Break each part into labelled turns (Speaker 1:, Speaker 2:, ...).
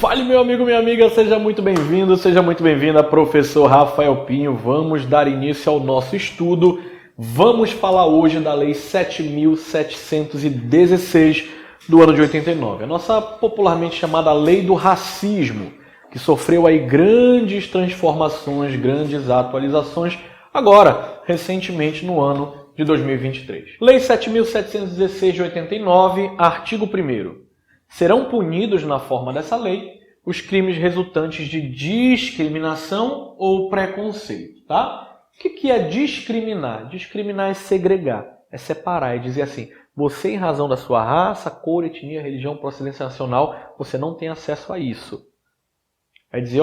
Speaker 1: Fale, meu amigo, minha amiga, seja muito bem-vindo, seja muito bem-vinda, professor Rafael Pinho. Vamos dar início ao nosso estudo. Vamos falar hoje da Lei 7.716 do ano de 89, a nossa popularmente chamada Lei do Racismo, que sofreu aí grandes transformações, grandes atualizações, agora, recentemente, no ano de 2023. Lei 7.716 de 89, artigo 1º. Serão punidos na forma dessa lei os crimes resultantes de discriminação ou preconceito, tá? O que é discriminar? Discriminar é segregar, é separar, é dizer assim, você em razão da sua raça, cor, etnia, religião, procedência nacional, você não tem acesso a isso. É dizer,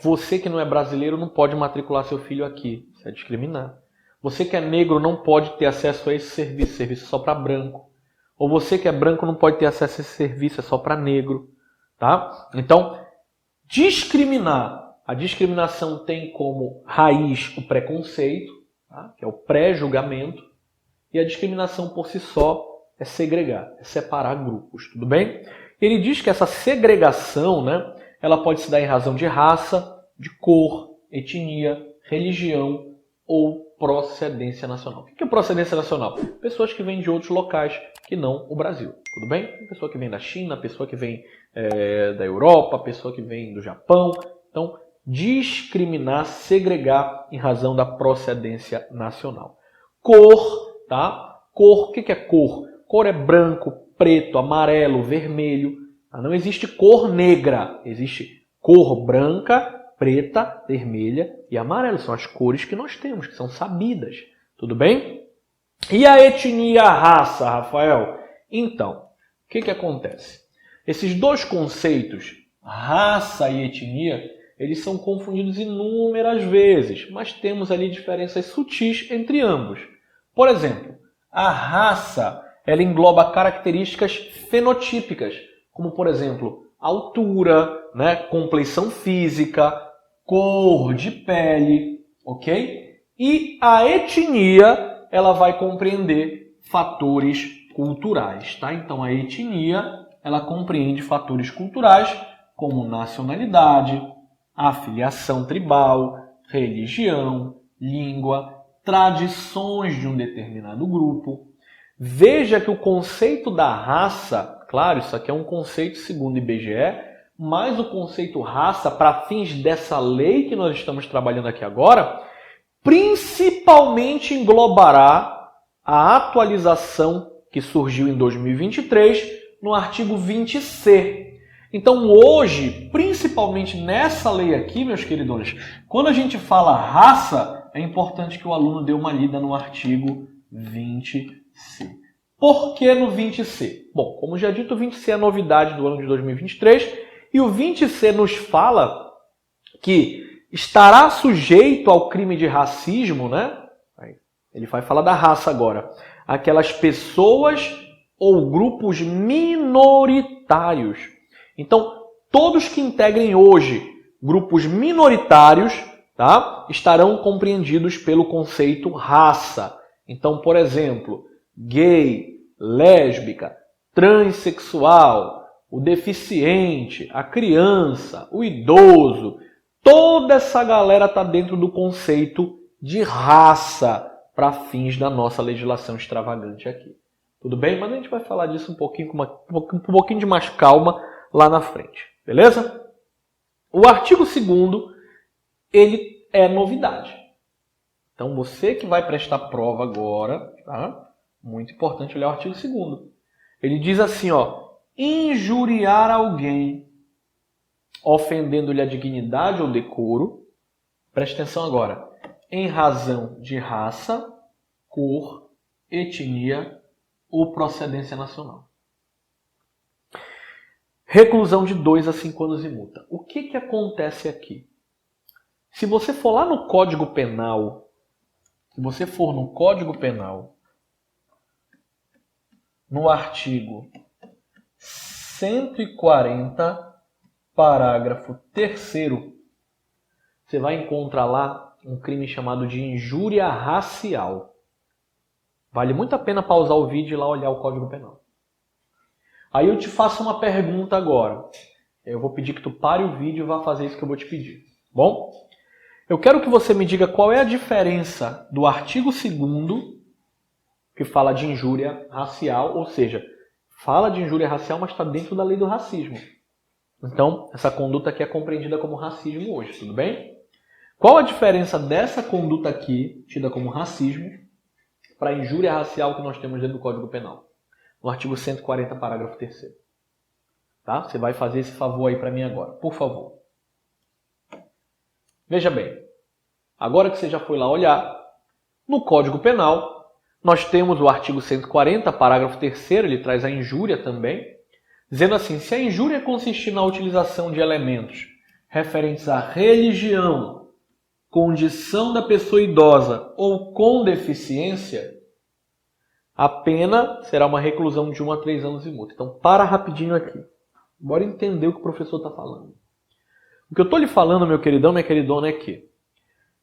Speaker 1: você que não é brasileiro não pode matricular seu filho aqui, isso é discriminar. Você que é negro não pode ter acesso a esse serviço é só para branco. Ou você que é branco não pode ter acesso a esse serviço, é só para negro, tá? Então, discriminar. A discriminação tem como raiz o preconceito, tá? Que é o pré-julgamento, e a discriminação por si só é segregar, é separar grupos, tudo bem? Ele diz que essa segregação, né, ela pode se dar em razão de raça, de cor, etnia, religião ou procedência nacional. O que é procedência nacional? Pessoas que vêm de outros locais que não o Brasil, tudo bem? Pessoa que vem da China, pessoa que vem da Europa, pessoa que vem do Japão. Então, discriminar, segregar em razão da procedência nacional. Cor, tá? Cor, o que é cor? Cor é branco, preto, amarelo, vermelho. Não existe cor negra, existe cor branca, preta, vermelha e amarelo. São as cores que nós temos, que são sabidas. Tudo bem? E a etnia e a raça, Rafael? Então, o que acontece? Esses dois conceitos, raça e etnia, eles são confundidos inúmeras vezes, mas temos ali diferenças sutis entre ambos. Por exemplo, a raça, ela engloba características fenotípicas, como, por exemplo, altura, né, compleição física, cor de pele, ok? E a etnia, ela vai compreender fatores culturais, tá? Então, a etnia, ela compreende fatores culturais como nacionalidade, afiliação tribal, religião, língua, tradições de um determinado grupo. Veja que o conceito da raça, claro, isso aqui é um conceito segundo o IBGE, mas o conceito raça, para fins dessa lei que nós estamos trabalhando aqui agora, principalmente englobará a atualização que surgiu em 2023 no artigo 20C. Então hoje, principalmente nessa lei aqui, meus queridos, quando a gente fala raça, é importante que o aluno dê uma lida no artigo 20C. Por que no 20C? Bom, como já dito, o 20C é a novidade do ano de 2023 e o 20C nos fala que estará sujeito ao crime de racismo, né? Ele vai falar da raça agora. Aquelas pessoas ou grupos minoritários. Então, todos que integrem hoje grupos minoritários, tá, estarão compreendidos pelo conceito raça. Então, por exemplo, gay, lésbica, transexual, o deficiente, a criança, o idoso, toda essa galera está dentro do conceito de raça para fins da nossa legislação extravagante aqui. Tudo bem? Mas a gente vai falar disso um pouquinho de mais calma lá na frente. Beleza? O artigo 2º, ele é novidade. Então, você que vai prestar prova agora, tá? Muito importante olhar o artigo 2º. Ele diz assim, injuriar alguém ofendendo-lhe a dignidade ou decoro, preste atenção agora, em razão de raça, cor, etnia ou procedência nacional. Reclusão de 2 a 5 anos e multa. O que acontece aqui? Se você for lá no Código Penal, no artigo 140, parágrafo 3º, você vai encontrar lá um crime chamado de injúria racial. Vale muito a pena pausar o vídeo e ir lá olhar o Código Penal. Aí eu te faço uma pergunta agora. Eu vou pedir que tu pare o vídeo e vá fazer isso que eu vou te pedir. Bom? Eu quero que você me diga qual é a diferença do artigo 2º, que fala de injúria racial, ou seja, fala de injúria racial, mas está dentro da lei do racismo. Então, essa conduta aqui é compreendida como racismo hoje, tudo bem? Qual a diferença dessa conduta aqui, tida como racismo, para a injúria racial que nós temos dentro do Código Penal? No artigo 140, parágrafo 3º. Tá? Você vai fazer esse favor aí para mim agora, por favor. Veja bem, agora que você já foi lá olhar, no Código Penal, nós temos o artigo 140, parágrafo 3º, ele traz a injúria também, dizendo assim, se a injúria consistir na utilização de elementos referentes à religião, condição da pessoa idosa ou com deficiência, a pena será uma reclusão de 1 a 3 anos e multa. Então, para rapidinho aqui. Bora entender o que o professor está falando. O que eu estou lhe falando, meu queridão, minha queridona, é que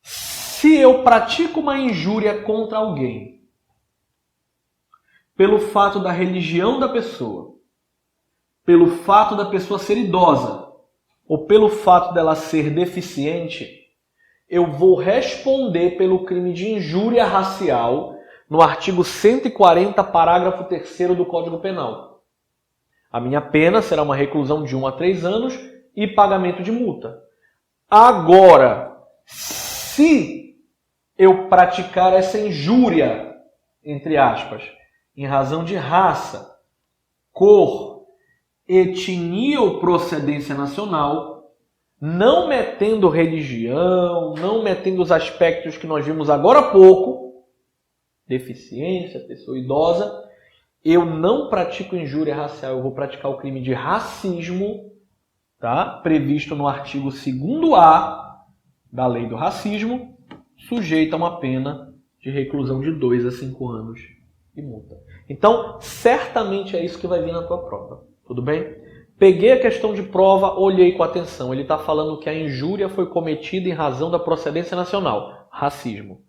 Speaker 1: se eu pratico uma injúria contra alguém pelo fato da religião da pessoa, pelo fato da pessoa ser idosa ou pelo fato dela ser deficiente, eu vou responder pelo crime de injúria racial no artigo 140, parágrafo 3º do Código Penal. A minha pena será uma reclusão de 1 a 3 anos e pagamento de multa. Agora, se eu praticar essa injúria, entre aspas, em razão de raça, cor, etnia ou procedência nacional, não metendo religião, não metendo os aspectos que nós vimos agora há pouco, deficiência, pessoa idosa, eu não pratico injúria racial, eu vou praticar o crime de racismo, tá? Previsto no artigo 2º-A da Lei do Racismo, sujeito a uma pena de reclusão de 2 a 5 anos e multa. Então, certamente é isso que vai vir na tua prova, tudo bem? Peguei a questão de prova, olhei com atenção. Ele está falando que a injúria foi cometida em razão da procedência nacional, racismo.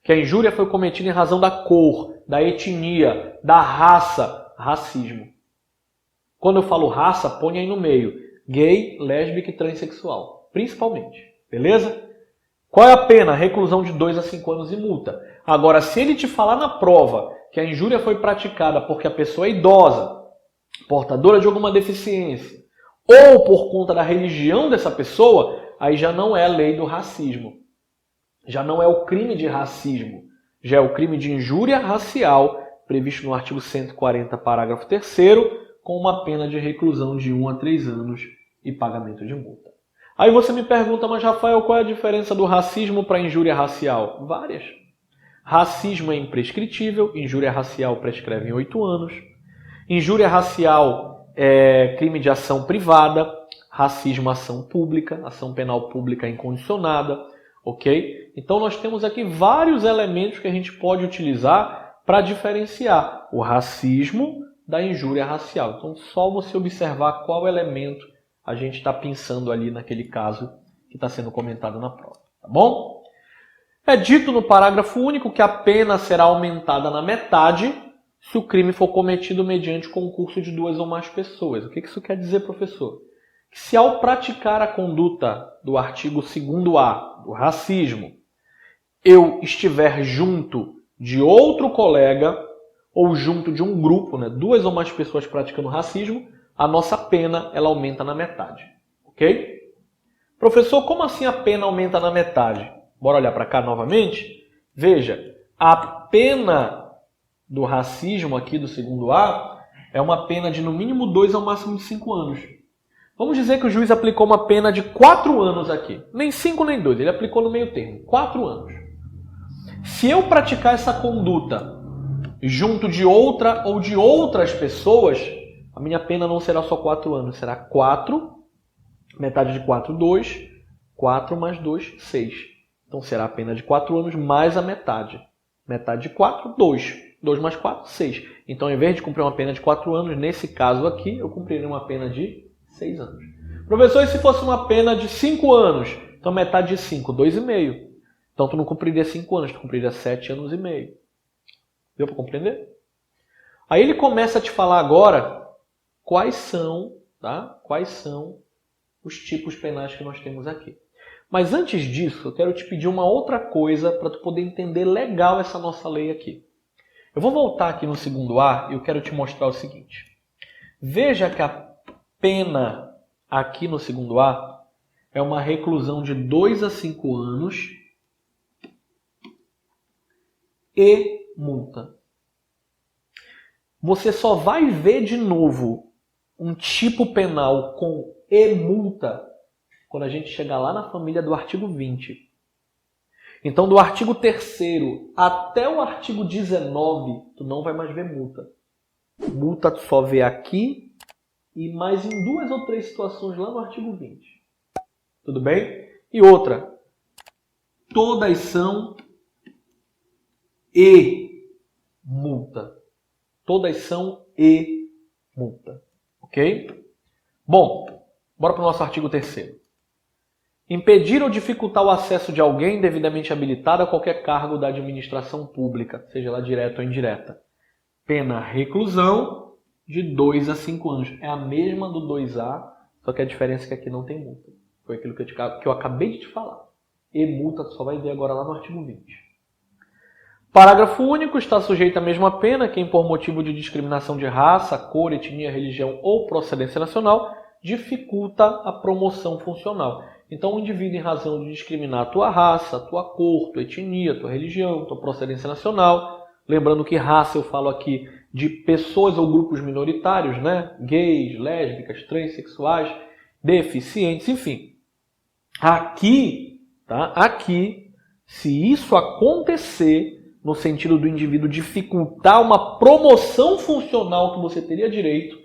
Speaker 1: Que a injúria foi cometida em razão da cor, da etnia, da raça, racismo. Quando eu falo raça, põe aí no meio. Gay, lésbica e transexual, principalmente. Beleza? Qual é a pena? Reclusão de 2 a 5 anos e multa. Agora, se ele te falar na prova que a injúria foi praticada porque a pessoa é idosa, portadora de alguma deficiência, ou por conta da religião dessa pessoa, aí já não é a lei do racismo. Já não é o crime de racismo. Já é o crime de injúria racial, previsto no artigo 140, parágrafo 3º, com uma pena de reclusão de 1 a 3 anos e pagamento de multa. Aí você me pergunta, mas Rafael, qual é a diferença do racismo para a injúria racial? Várias. Racismo é imprescritível, injúria racial prescreve em 8 anos. Injúria racial é crime de ação privada, racismo ação pública, ação penal pública incondicionada, ok? Então nós temos aqui vários elementos que a gente pode utilizar para diferenciar o racismo da injúria racial. Então só você observar qual elemento a gente está pensando ali naquele caso que está sendo comentado na prova, tá bom? É dito no parágrafo único que a pena será aumentada na metade se o crime for cometido mediante concurso de 2 ou mais pessoas. O que isso quer dizer, professor? Que se ao praticar a conduta do artigo 2º-A, do racismo, eu estiver junto de outro colega ou junto de um grupo, 2 ou mais pessoas praticando racismo, a nossa pena ela aumenta na metade. Ok? Professor, como assim a pena aumenta na metade? Bora olhar para cá novamente? Veja, a pena do racismo aqui do 2º-A é uma pena de no mínimo 2 ao máximo de 5 anos. Vamos dizer que o juiz aplicou uma pena de 4 anos aqui. Nem 5 nem 2, ele aplicou no meio termo. 4 anos. Se eu praticar essa conduta junto de outra ou de outras pessoas, a minha pena não será só 4 anos, será 4, metade de 4, 2, 4 mais 2, 6. Então será a pena de 4 anos mais a metade. Metade de 4, 2. 2 mais 4, 6. Então, ao invés de cumprir uma pena de 4 anos, nesse caso aqui, eu cumpriria uma pena de 6 anos. Professor, e se fosse uma pena de 5 anos? Então, metade de 5, 2,5. Então, tu não cumpriria 5 anos, tu cumpriria 7 anos e meio. Deu para compreender? Aí ele começa a te falar agora quais são os tipos penais que nós temos aqui. Mas antes disso, eu quero te pedir uma outra coisa para tu poder entender legal essa nossa lei aqui. Eu vou voltar aqui no segundo A e eu quero te mostrar o seguinte. Veja que a pena aqui no segundo A é uma reclusão de 2 a 5 anos e multa. Você só vai ver de novo um tipo penal com e multa quando a gente chegar lá na família do artigo 20. Então, do artigo 3º até o artigo 19, tu não vai mais ver multa. Multa tu só vê aqui e mais em 2 ou 3 situações lá no artigo 20. Tudo bem? E outra, todas são e multa. Todas são e multa. Ok? Bom, bora para o nosso artigo 3º. Impedir ou dificultar o acesso de alguém devidamente habilitado a qualquer cargo da administração pública, seja ela direta ou indireta. Pena reclusão de 2 a 5 anos. É a mesma do 2A, só que a diferença é que aqui não tem multa. Foi aquilo que eu acabei de te falar. E multa tu só vai ver agora lá no artigo 20. Parágrafo único. Está sujeito à mesma pena quem, por motivo de discriminação de raça, cor, etnia, religião ou procedência nacional, dificulta a promoção funcional. Então, o indivíduo, em razão de discriminar a tua raça, a tua cor, tua etnia, tua religião, tua procedência nacional, lembrando que raça eu falo aqui de pessoas ou grupos minoritários, né? Gays, lésbicas, transexuais, deficientes, enfim. Aqui, tá? Aqui, se isso acontecer, no sentido do indivíduo dificultar uma promoção funcional que você teria direito,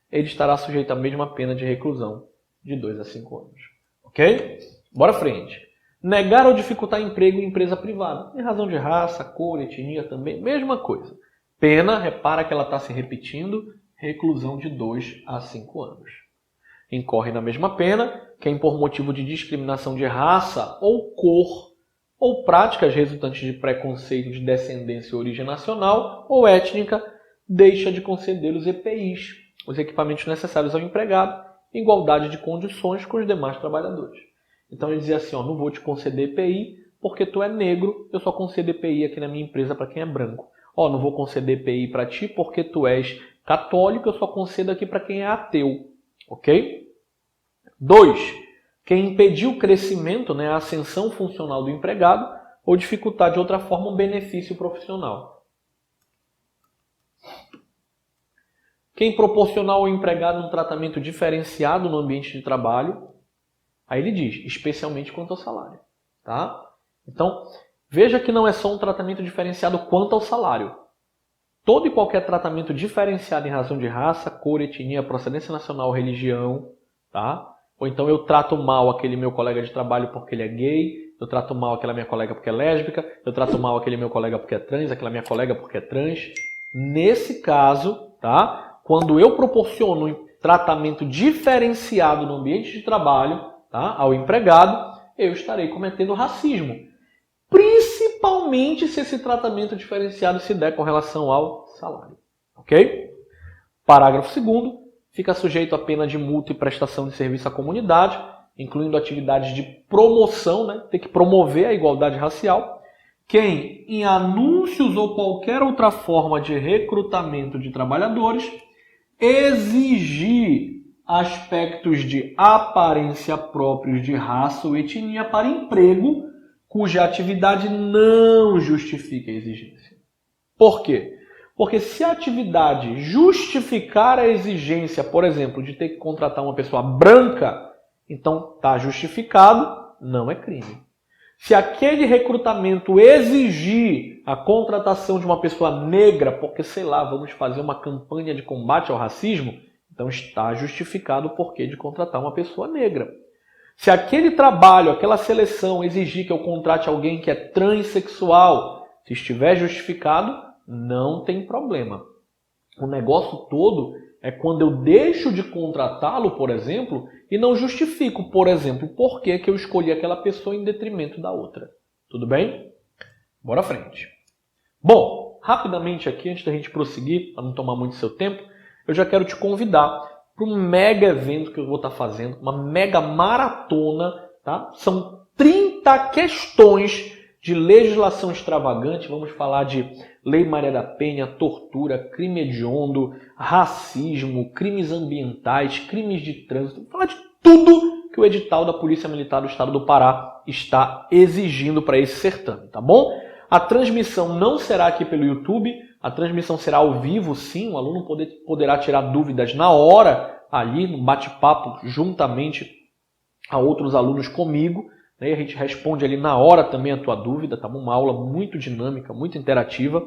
Speaker 1: ele estará sujeito à mesma pena de reclusão de 2 a 5 anos. Ok? Bora à frente. Negar ou dificultar emprego em empresa privada. Em razão de raça, cor, etnia também, mesma coisa. Pena, repara que ela está se repetindo, reclusão de 2 a 5 anos. Incorre na mesma pena quem, por motivo de discriminação de raça ou cor, ou práticas resultantes de preconceito de descendência ou origem nacional ou étnica, deixa de conceder os EPIs, os equipamentos necessários ao empregado, em igualdade de condições com os demais trabalhadores. Então ele dizia assim, ó, não vou te conceder EPI porque tu é negro, eu só concedo EPI aqui na minha empresa para quem é branco. Ó, não vou conceder EPI para ti porque tu és católico, eu só concedo aqui para quem é ateu. Ok? 2. Quem impedir o crescimento, né, a ascensão funcional do empregado ou dificultar de outra forma um benefício profissional. Quem proporcionar ao empregado um tratamento diferenciado no ambiente de trabalho, aí ele diz, especialmente quanto ao salário. Tá? Então, veja que não é só um tratamento diferenciado quanto ao salário. Todo e qualquer tratamento diferenciado em razão de raça, cor, etnia, procedência nacional, religião, tá? Ou então eu trato mal aquele meu colega de trabalho porque ele é gay, eu trato mal aquela minha colega porque é lésbica, eu trato mal aquele meu colega porque é trans, aquela minha colega porque é trans. Nesse caso, tá? Quando eu proporciono um tratamento diferenciado no ambiente de trabalho, tá, ao empregado, eu estarei cometendo racismo. Principalmente se esse tratamento diferenciado se der com relação ao salário. Ok? Parágrafo 2º. Fica sujeito à pena de multa e prestação de serviço à comunidade, incluindo atividades de promoção, né? Tem que promover a igualdade racial. Quem, em anúncios ou qualquer outra forma de recrutamento de trabalhadores, exigir aspectos de aparência próprios de raça ou etnia para emprego cuja atividade não justifique a exigência. Por quê? Porque se a atividade justificar a exigência, por exemplo, de ter que contratar uma pessoa branca, então está justificado, não é crime. Se aquele recrutamento exigir a contratação de uma pessoa negra, porque, sei lá, vamos fazer uma campanha de combate ao racismo, então está justificado o porquê de contratar uma pessoa negra. Se aquele trabalho, aquela seleção exigir que eu contrate alguém que é transexual, se estiver justificado, não tem problema. O negócio todo é quando eu deixo de contratá-lo, por exemplo, e não justifico, por exemplo, por que eu escolhi aquela pessoa em detrimento da outra. Tudo bem? Bora à frente. Bom, rapidamente aqui, antes da gente prosseguir, para não tomar muito seu tempo, eu já quero te convidar para um mega evento que eu vou estar fazendo, uma mega maratona, tá? São 30 questões de legislação extravagante. Vamos falar de Lei Maria da Penha, tortura, crime hediondo, racismo, crimes ambientais, crimes de trânsito. Vamos falar de tudo que o edital da Polícia Militar do Estado do Pará está exigindo para esse certame, tá bom? A transmissão não será aqui pelo YouTube, a transmissão será ao vivo, sim. O aluno poderá tirar dúvidas na hora, ali no bate-papo, juntamente a outros alunos comigo. E a gente responde ali na hora também a tua dúvida, tá bom? Uma aula muito dinâmica, muito interativa.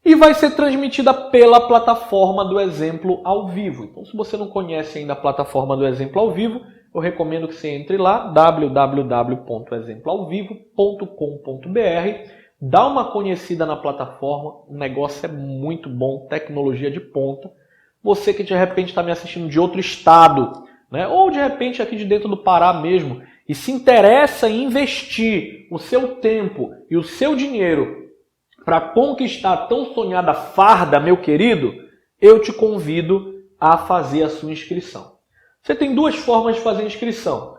Speaker 1: E vai ser transmitida pela plataforma do Exemplo ao Vivo. Então, se você não conhece ainda a plataforma do Exemplo ao Vivo, eu recomendo que você entre lá, www.exemploalvivo.com.br. Dá uma conhecida na plataforma, o negócio é muito bom, tecnologia de ponta. Você que de repente está me assistindo de outro estado, né? Ou de repente aqui de dentro do Pará mesmo, e se interessa em investir o seu tempo e o seu dinheiro para conquistar a tão sonhada farda, meu querido, eu te convido a fazer a sua inscrição. Você tem duas formas de fazer a inscrição.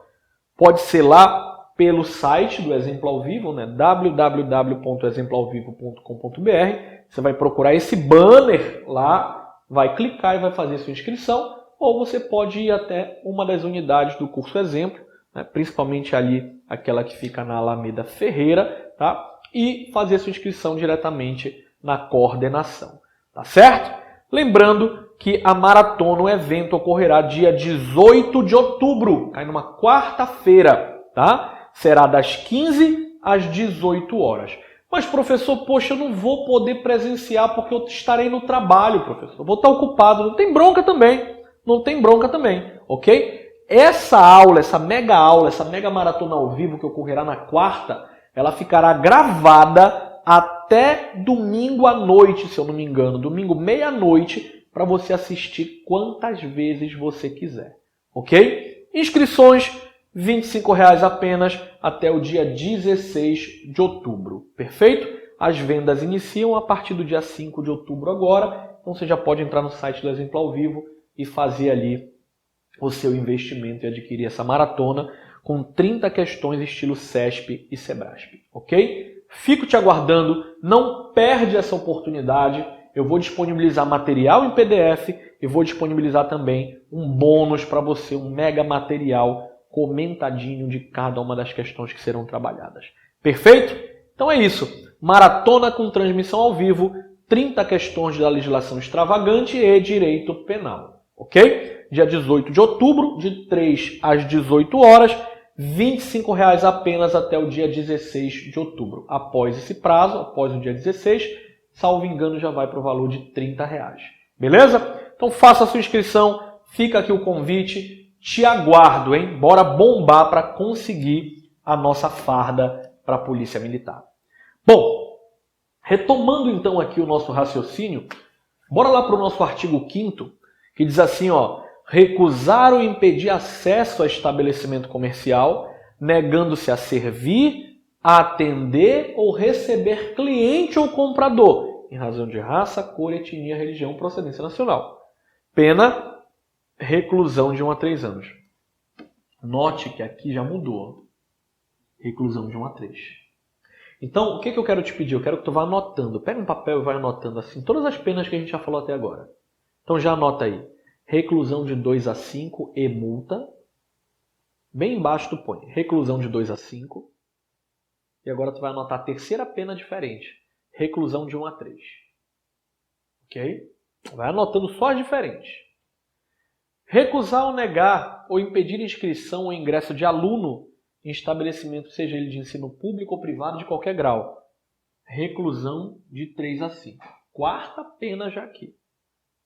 Speaker 1: Pode ser lá pelo site do Exemplo ao Vivo, né? www.exemploalvivo.com.br. Você vai procurar esse banner lá, vai clicar e vai fazer a sua inscrição. Ou você pode ir até uma das unidades do curso Exemplo, né? Principalmente ali aquela que fica na Alameda Ferreira, tá? E fazer a sua inscrição diretamente na coordenação, tá certo? Lembrando que a maratona, o evento, ocorrerá dia 18 de outubro, cai numa quarta-feira, tá? Será das 15 às 18 horas. Mas, professor, poxa, eu não vou poder presenciar porque eu estarei no trabalho, professor. Eu vou estar ocupado. Não tem bronca também. Não tem bronca também, ok? Essa aula, essa mega maratona ao vivo que ocorrerá na quarta, ela ficará gravada até domingo à noite, se eu não me engano. Domingo, meia-noite, para você assistir quantas vezes você quiser, ok? Inscrições, R$ 25,00 apenas até o dia 16 de outubro, perfeito? As vendas iniciam a partir do dia 5 de outubro agora, então você já pode entrar no site do Exemplo ao Vivo e fazer ali o seu investimento e adquirir essa maratona com 30 questões estilo CESP e SEBRASP, ok? Fico te aguardando, não perde essa oportunidade. Eu vou disponibilizar material em PDF e vou disponibilizar também um bônus para você, um mega material comentadinho de cada uma das questões que serão trabalhadas. Perfeito? Então é isso. Maratona com transmissão ao vivo, 30 questões da legislação extravagante e direito penal, ok? Dia 18 de outubro, de 3 às 18 horas, R$ 25,00 apenas até o dia 16 de outubro. Após esse prazo, após o dia 16, salvo engano, já vai para o valor de R$ 30,00. Beleza? Então faça a sua inscrição, fica aqui o convite, te aguardo, hein? Bora bombar para conseguir a nossa farda para a Polícia Militar. Bom, retomando então aqui o nosso raciocínio, bora lá para o nosso artigo 5º, que diz assim, ó, recusar ou impedir acesso a estabelecimento comercial, negando-se a servir, a atender ou receber cliente ou comprador, em razão de raça, cor, etnia, religião, procedência nacional. Pena, reclusão de 1 a 3 anos. Note que aqui já mudou. Reclusão de 1 a 3. Então, o que eu quero te pedir? Eu quero que tu vá anotando. Pega um papel e vai anotando assim todas as penas que a gente já falou até agora. Então já anota aí. Reclusão de 2 a 5 e multa. Bem embaixo tu põe reclusão de 2 a 5. E agora tu vai anotar a terceira pena diferente. Reclusão de 1 a 3. Ok? Vai anotando só as diferentes. Recusar ou negar ou impedir inscrição ou ingresso de aluno em estabelecimento, seja ele de ensino público ou privado de qualquer grau. Reclusão de 3 a 5. Quarta pena já aqui.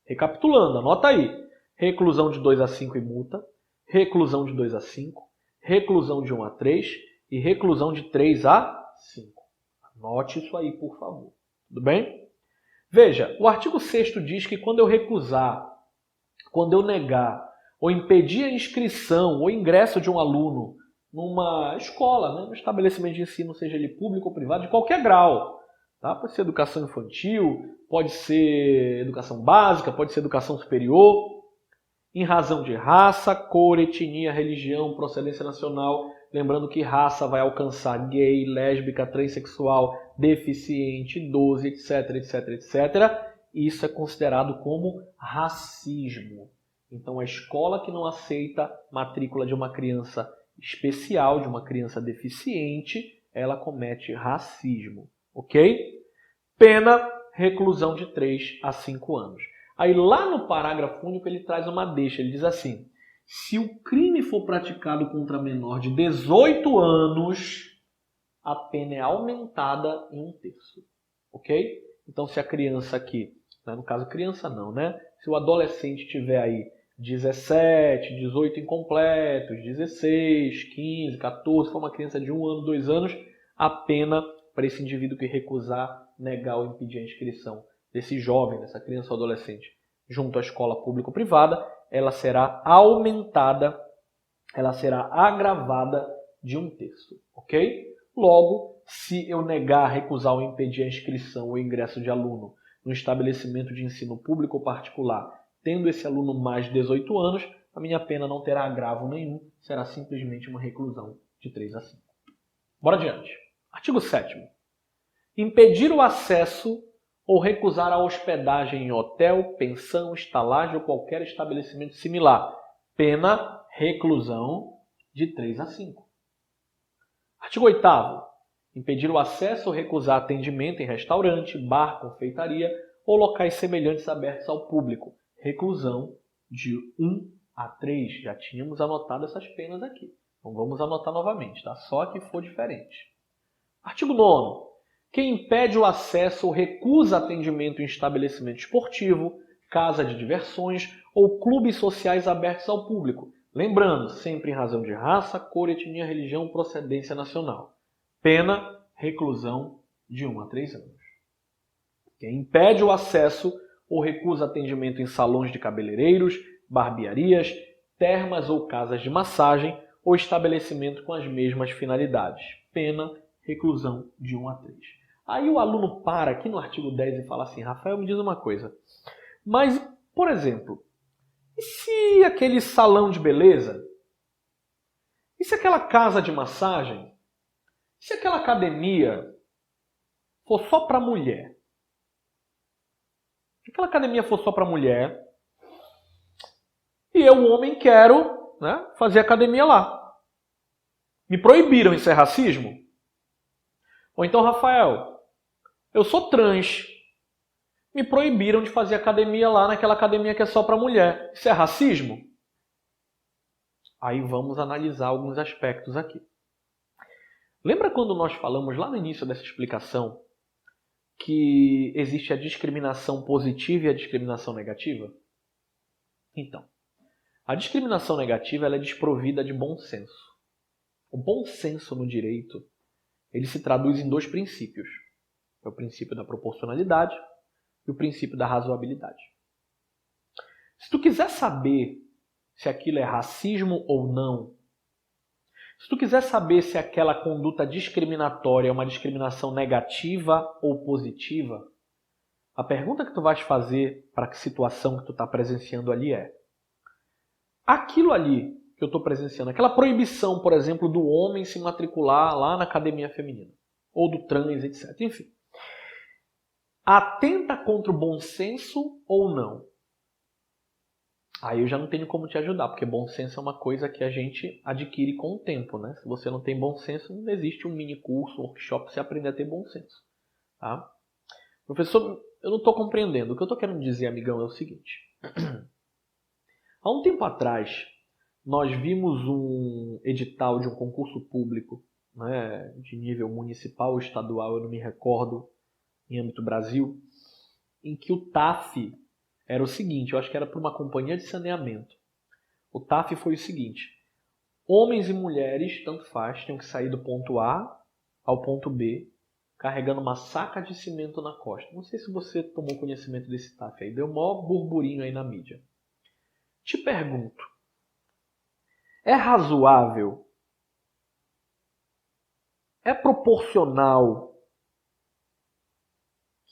Speaker 1: Recapitulando, anota aí. Reclusão de 2 a 5 e multa. Reclusão de 2 a 5. Reclusão de 1 a 3. E reclusão de 3 a 5. Anote isso aí, por favor. Tudo bem? Veja, o artigo 6º diz que quando eu recusar, quando eu negar ou impedir a inscrição ou ingresso de um aluno numa escola, né, num estabelecimento de ensino, seja ele público ou privado, de qualquer grau, tá? Pode ser educação infantil, pode ser educação básica, pode ser educação superior. em razão de raça, cor, etnia, religião, procedência nacional. Lembrando que raça vai alcançar gay, lésbica, transexual, deficiente, idoso, etc, etc, etc. Isso é considerado como racismo. Então, a escola que não aceita matrícula de uma criança especial, de uma criança deficiente, ela comete racismo, ok? Pena, reclusão de 3 a 5 anos. Aí lá no parágrafo único ele traz uma deixa, ele diz assim: se o crime for praticado contra menor de 18 anos, a pena é aumentada em 1/3, ok? Então se a criança aqui, no caso criança não, né? Se o adolescente tiver aí 17, 18 incompletos, 16, 15, 14, for uma criança de 1 ano, 2 anos, a pena para esse indivíduo que recusar, negar ou impedir a inscrição desse jovem, dessa criança ou adolescente, junto à escola pública ou privada, ela será aumentada, ela será agravada de 1/3, ok? Logo, se eu negar, recusar ou impedir a inscrição ou ingresso de aluno no estabelecimento de ensino público ou particular, tendo esse aluno mais de 18 anos, a minha pena não terá agravo nenhum, será simplesmente uma reclusão de 3 a 5. Bora adiante. Artigo 7º. Impedir o acesso ou recusar a hospedagem em hotel, pensão, estalagem ou qualquer estabelecimento similar. Pena, reclusão de 3 a 5. Artigo 8º. Impedir o acesso ou recusar atendimento em restaurante, bar, confeitaria ou locais semelhantes abertos ao público. Reclusão de 1 a 3. Já tínhamos anotado essas penas aqui. Então vamos anotar novamente, tá? Só que for diferente. Artigo 9º. Quem impede o acesso ou recusa atendimento em estabelecimento esportivo, casa de diversões ou clubes sociais abertos ao público. Lembrando, sempre em razão de raça, cor, etnia, religião, procedência nacional. Pena, reclusão de 1 a 3 anos. Quem impede o acesso ou recusa atendimento em salões de cabeleireiros, barbearias, termas ou casas de massagem ou estabelecimento com as mesmas finalidades. Pena, reclusão de 1 a 3. Aí o aluno para aqui no artigo 10 e fala assim: Rafael, me diz uma coisa. Mas, por exemplo, e se aquele salão de beleza? E se aquela casa de massagem? E se aquela academia for só para mulher? Se aquela academia for só para mulher e eu, homem, quero, fazer academia lá. Me proibiram, isso é racismo? Ou então, Rafael, eu sou trans. Me proibiram de fazer academia lá naquela academia que é só para mulher. Isso é racismo? Aí vamos analisar alguns aspectos aqui. Lembra quando nós falamos lá no início dessa explicação que existe a discriminação positiva e a discriminação negativa? Então, a discriminação negativa ela é desprovida de bom senso. O bom senso no direito ele se traduz em 2 princípios. É o princípio da proporcionalidade e o princípio da razoabilidade. Se tu quiser saber se aquilo é racismo ou não, se tu quiser saber se aquela conduta discriminatória é uma discriminação negativa ou positiva, a pergunta que tu vais fazer para a situação que tu está presenciando ali é: aquilo ali que eu estou presenciando, aquela proibição, por exemplo, do homem se matricular lá na academia feminina, ou do trans, etc. Enfim, atenta contra o bom senso ou não? Aí eu já não tenho como te ajudar, porque bom senso é uma coisa que a gente adquire com o tempo, né? Se você não tem bom senso, não existe um mini curso, um workshop para você aprender a ter bom senso. Tá? Professor, eu não estou compreendendo. O que eu estou querendo dizer, amigão, é o seguinte. Há um tempo atrás, nós vimos um edital de um concurso público, né, de nível municipal ou estadual, eu não me recordo, em âmbito Brasil, em que o TAF era o seguinte, eu acho que era para uma companhia de saneamento. O TAF foi o seguinte: homens e mulheres, tanto faz, tinham que sair do ponto A ao ponto B, carregando uma saca de cimento na costa. Não sei se você tomou conhecimento desse TAF aí, deu um maior burburinho aí na mídia. Te pergunto, é razoável? É proporcional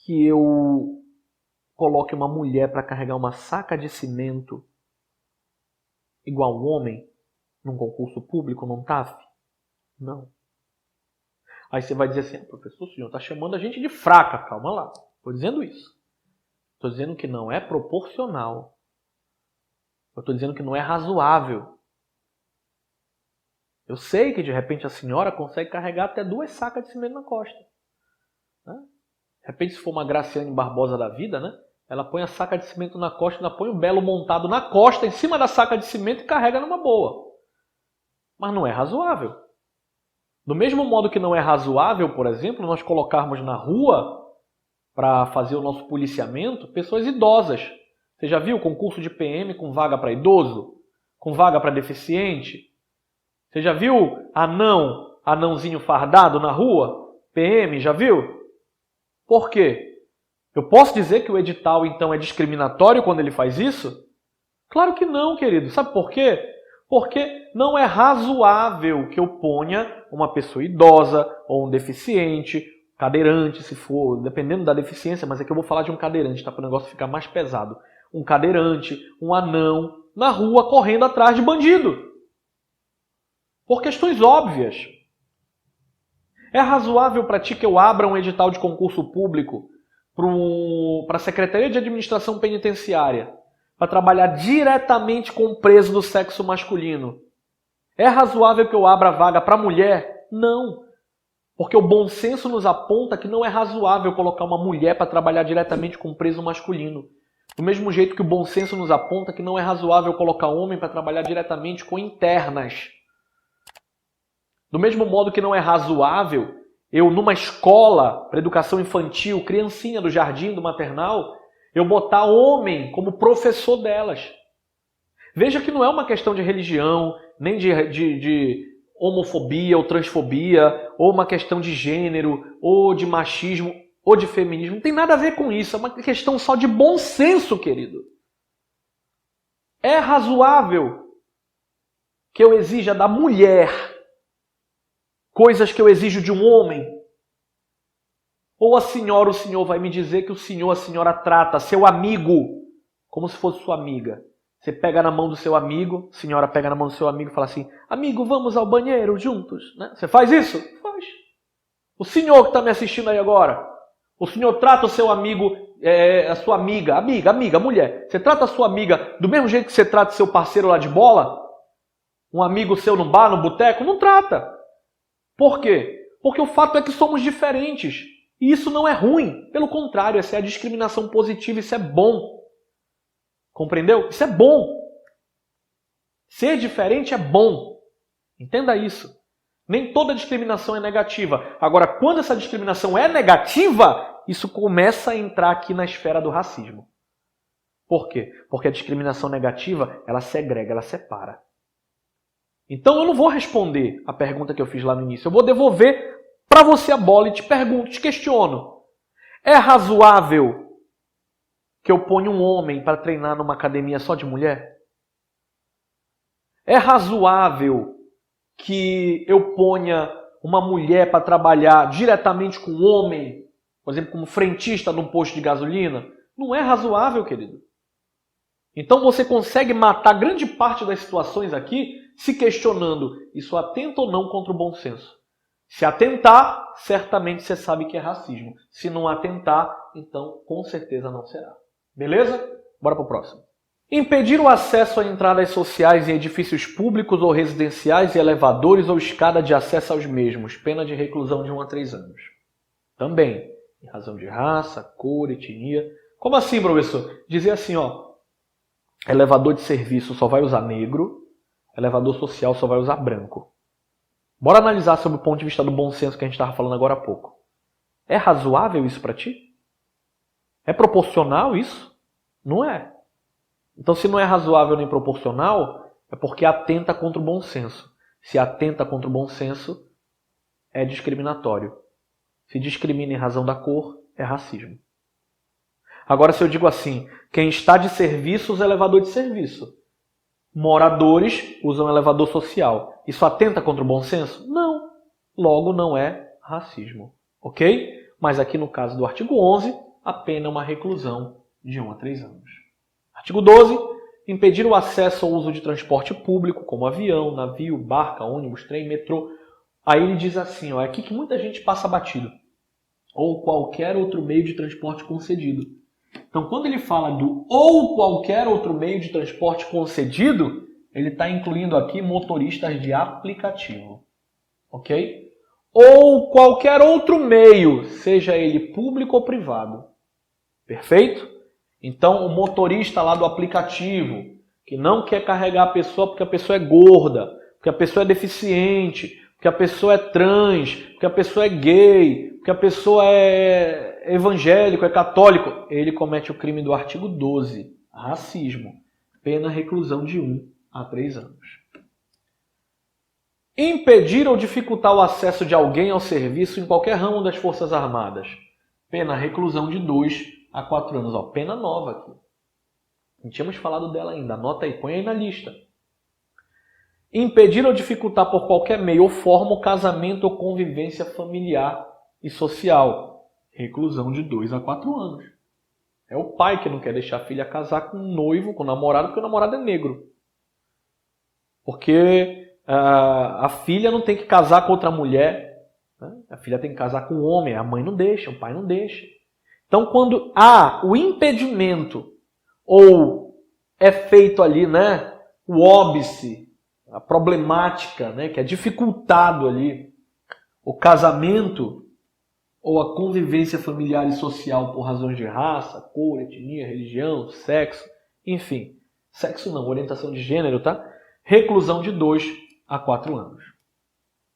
Speaker 1: que eu coloque uma mulher para carregar uma saca de cimento igual um homem num concurso público, num TAF? Não. Aí você vai dizer assim, professor, o senhor está chamando a gente de fraca. Calma lá, estou dizendo isso. Estou dizendo que não é proporcional. Eu estou dizendo que não é razoável. Eu sei que de repente a senhora consegue carregar até 2 sacas de cimento na costa. Né? De repente, se for uma Graciane Barbosa da vida, né? Ela põe a saca de cimento na costa, ela põe o belo montado na costa, em cima da saca de cimento e carrega numa boa. Mas não é razoável. Do mesmo modo que não é razoável, por exemplo, nós colocarmos na rua, para fazer o nosso policiamento, pessoas idosas. Você já viu concurso de PM com vaga para idoso? Com vaga para deficiente? Você já viu anãozinho fardado na rua? PM, já viu? Por quê? Eu posso dizer que o edital, então, é discriminatório quando ele faz isso? Claro que não, querido. Sabe por quê? Porque não é razoável que eu ponha uma pessoa idosa ou um deficiente, cadeirante, se for, dependendo da deficiência, mas aqui eu vou falar de um cadeirante, tá? Para o negócio ficar mais pesado. Um cadeirante, um anão, na rua correndo atrás de bandido. Por questões óbvias. É razoável para ti que eu abra um edital de concurso público para a Secretaria de Administração Penitenciária para trabalhar diretamente com o preso do sexo masculino? É razoável que eu abra vaga para mulher? Não. Porque o bom senso nos aponta que não é razoável colocar uma mulher para trabalhar diretamente com o preso masculino. Do mesmo jeito que o bom senso nos aponta que não é razoável colocar homem para trabalhar diretamente com internas. Do mesmo modo que não é razoável eu, numa escola para educação infantil, criancinha do jardim, do maternal, eu botar homem como professor delas. Veja que não é uma questão de religião, nem de homofobia ou transfobia, ou uma questão de gênero, ou de machismo, ou de feminismo. Não tem nada a ver com isso, é uma questão só de bom senso, querido. É razoável que eu exija da mulher coisas que eu exijo de um homem? Ou a senhora, o senhor vai me dizer que o senhor, a senhora trata seu amigo como se fosse sua amiga. Você pega na mão do seu amigo, a senhora pega na mão do seu amigo e fala assim, amigo, vamos ao banheiro juntos? Né? Você faz isso? Faz. O senhor que está me assistindo aí agora, o senhor trata o seu amigo, a sua amiga, mulher. Você trata a sua amiga do mesmo jeito que você trata seu parceiro lá de bola? Um amigo seu no bar, no boteco? Não trata. Por quê? Porque o fato é que somos diferentes. E isso não é ruim. Pelo contrário, essa é a discriminação positiva, isso é bom. Compreendeu? Isso é bom. Ser diferente é bom. Entenda isso. Nem toda discriminação é negativa. Agora, quando essa discriminação é negativa, isso começa a entrar aqui na esfera do racismo. Por quê? Porque a discriminação negativa, ela segrega, ela separa. Então eu não vou responder a pergunta que eu fiz lá no início. Eu vou devolver para você a bola e te pergunto, te questiono. É razoável que eu ponha um homem para treinar numa academia só de mulher? É razoável que eu ponha uma mulher para trabalhar diretamente com um homem, por exemplo, como frentista num posto de gasolina? Não é razoável, querido. Então você consegue matar grande parte das situações aqui se questionando, isso atenta ou não contra o bom senso? Se atentar, certamente você sabe que é racismo. Se não atentar, então com certeza não será. Beleza? Bora para o próximo. Impedir o acesso a entradas sociais em edifícios públicos ou residenciais e elevadores ou escada de acesso aos mesmos. Pena de reclusão de 1 a 3 anos. Também, em razão de raça, cor, etnia. Como assim, professor? Dizer assim, elevador de serviço só vai usar negro, elevador social só vai usar branco. Bora analisar sob o ponto de vista do bom senso que a gente estava falando agora há pouco. É razoável isso para ti? É proporcional isso? Não é. Então, se não é razoável nem proporcional, é porque atenta contra o bom senso. Se atenta contra o bom senso, é discriminatório. Se discrimina em razão da cor, é racismo. Agora, se eu digo assim, quem está de serviço usa elevador de serviço. Moradores usam elevador social. Isso atenta contra o bom senso? Não. Logo, não é racismo. Ok? Mas aqui no caso do artigo 11, a pena é uma reclusão de 1 a 3 anos. Artigo 12. impedir o acesso ao uso de transporte público, como avião, navio, barca, ônibus, trem, metrô. Aí ele diz assim, ó, é aqui que muita gente passa batido. Ou qualquer outro meio de transporte concedido. Então, quando ele fala do ou qualquer outro meio de transporte concedido, ele está incluindo aqui motoristas de aplicativo. Ok? Ou qualquer outro meio, seja ele público ou privado. Perfeito? Então, o motorista lá do aplicativo, que não quer carregar a pessoa porque a pessoa é gorda, porque a pessoa é deficiente, porque a pessoa é trans, porque a pessoa é gay, porque a pessoa é evangélico, é católico, ele comete o crime do artigo 12, racismo, pena reclusão de 1 a 3 anos. Impedir ou dificultar o acesso de alguém ao serviço em qualquer ramo das Forças Armadas, pena reclusão de 2 a 4 anos. Ó, pena nova aqui. Não tínhamos falado dela ainda, anota aí, põe aí na lista. Impedir ou dificultar por qualquer meio ou forma o casamento ou convivência familiar e social. Reclusão de 2 a 4 anos. É o pai que não quer deixar a filha casar com um noivo, com um namorado, porque o namorado é negro. Porque a filha não tem que casar com outra mulher. Né? A filha tem que casar com um homem. A mãe não deixa, o pai não deixa. Então, quando há o impedimento ou é feito ali, né, o óbice, a problemática, né, que é dificultado ali, o casamento ou a convivência familiar e social por razões de raça, cor, etnia, religião, sexo, enfim, sexo não, orientação de gênero, tá? Reclusão de 2 a 4 anos.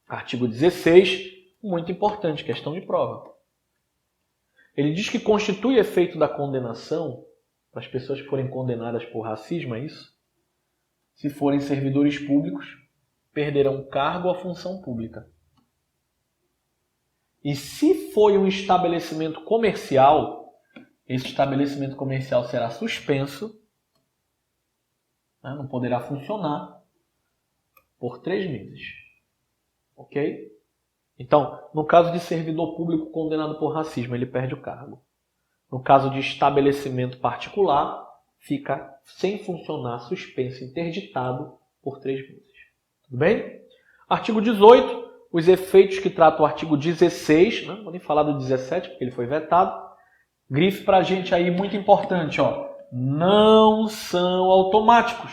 Speaker 1: Artigo 16, muito importante, questão de prova. Ele diz que constitui efeito da condenação para as pessoas que forem condenadas por racismo, é isso? Se forem servidores públicos, perderão cargo ou a função pública. E se foi um estabelecimento comercial, esse estabelecimento comercial será suspenso, né, não poderá funcionar por 3 meses. Ok? Então, no caso de servidor público condenado por racismo, ele perde o cargo. No caso de estabelecimento particular, fica sem funcionar, suspenso, interditado por 3 meses. Tudo bem? Artigo 18, os efeitos que trata o artigo 16, não vou nem falar do 17, porque ele foi vetado. Grife pra gente aí, muito importante, ó. Não são automáticos.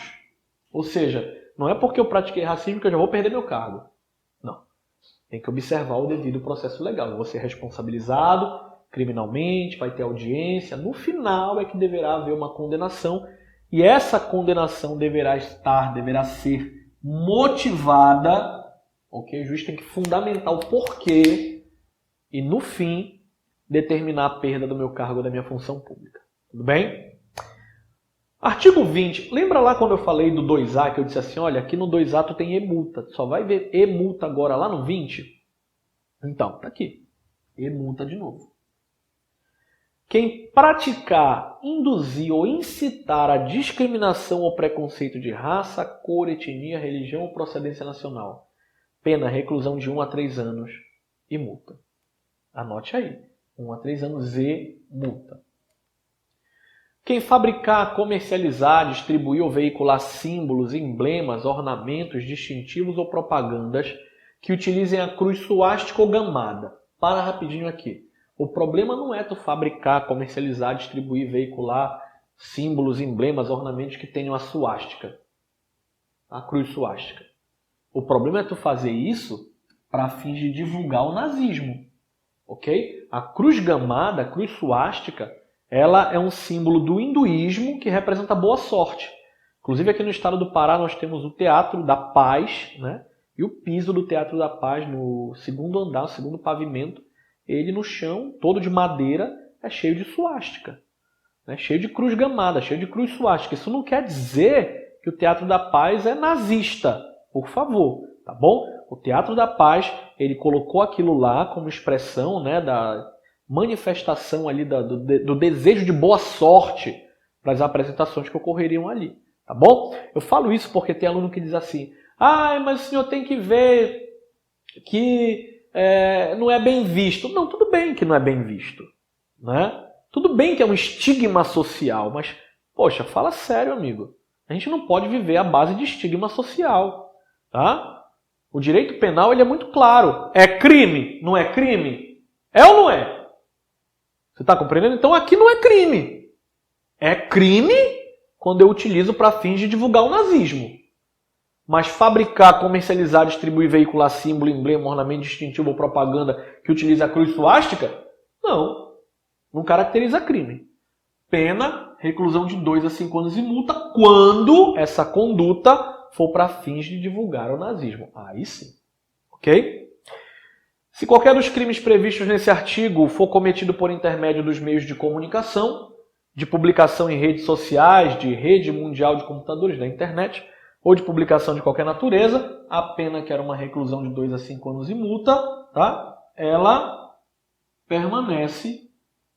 Speaker 1: Ou seja, não é porque eu pratiquei racismo que eu já vou perder meu cargo. Não. Tem que observar o devido processo legal. Eu vou ser responsabilizado criminalmente, vai ter audiência. No final é que deverá haver uma condenação. E essa condenação deverá ser motivada. Ok? O juiz tem que fundamentar o porquê e, no fim, determinar a perda do meu cargo ou da minha função pública. Tudo bem? Artigo 20. Lembra lá quando eu falei do 2A, que eu disse assim, olha, aqui no 2A tu tem e-multa. Tu só vai ver e-multa agora lá no 20? Então, tá aqui. E-multa de novo. Quem praticar, induzir ou incitar a discriminação ou preconceito de raça, cor, etnia, religião ou procedência nacional, pena reclusão de 1 a 3 anos e multa. Anote aí. 1 a 3 anos e multa. Quem fabricar, comercializar, distribuir ou veicular símbolos, emblemas, ornamentos, distintivos ou propagandas que utilizem a cruz suástica ou gamada. Para rapidinho aqui. O problema não é tu fabricar, comercializar, distribuir, veicular símbolos, emblemas, ornamentos que tenham a suástica. A cruz suástica. O problema é tu fazer isso para fins de divulgar o nazismo. Ok? A cruz gamada, a cruz suástica, ela é um símbolo do hinduísmo que representa boa sorte. Inclusive aqui no estado do Pará nós temos o Teatro da Paz, né? E o piso do Teatro da Paz no segundo andar, o segundo pavimento, ele no chão, todo de madeira, é cheio de suástica. Né? Cheio de cruz gamada, cheio de cruz suástica. Isso não quer dizer que o Teatro da Paz é nazista, por favor, tá bom? O Teatro da Paz, ele colocou aquilo lá como expressão, né, da manifestação ali do desejo de boa sorte para as apresentações que ocorreriam ali, tá bom? Eu falo isso porque tem aluno que diz assim, mas o senhor tem que ver que não é bem visto. Não, tudo bem que não é bem visto, né? Tudo bem que é um estigma social, mas, poxa, fala sério, amigo. A gente não pode viver à base de estigma social. Tá? O direito penal ele é muito claro. É crime? Não é crime? É ou não é? Você está compreendendo? Então aqui não é crime. É crime quando eu utilizo para fins de divulgar o nazismo. Mas fabricar, comercializar, distribuir, veicular símbolo, emblema, ornamento distintivo ou propaganda que utiliza a cruz suástica? Não. Não caracteriza crime. Pena, reclusão de 2 a 5 anos e multa quando essa conduta for para fins de divulgar o nazismo. Aí sim. Ok? Se qualquer dos crimes previstos nesse artigo for cometido por intermédio dos meios de comunicação, de publicação em redes sociais, de rede mundial de computadores, da internet, ou de publicação de qualquer natureza, a pena que era uma reclusão de 2 a 5 anos e multa, tá? Ela permanece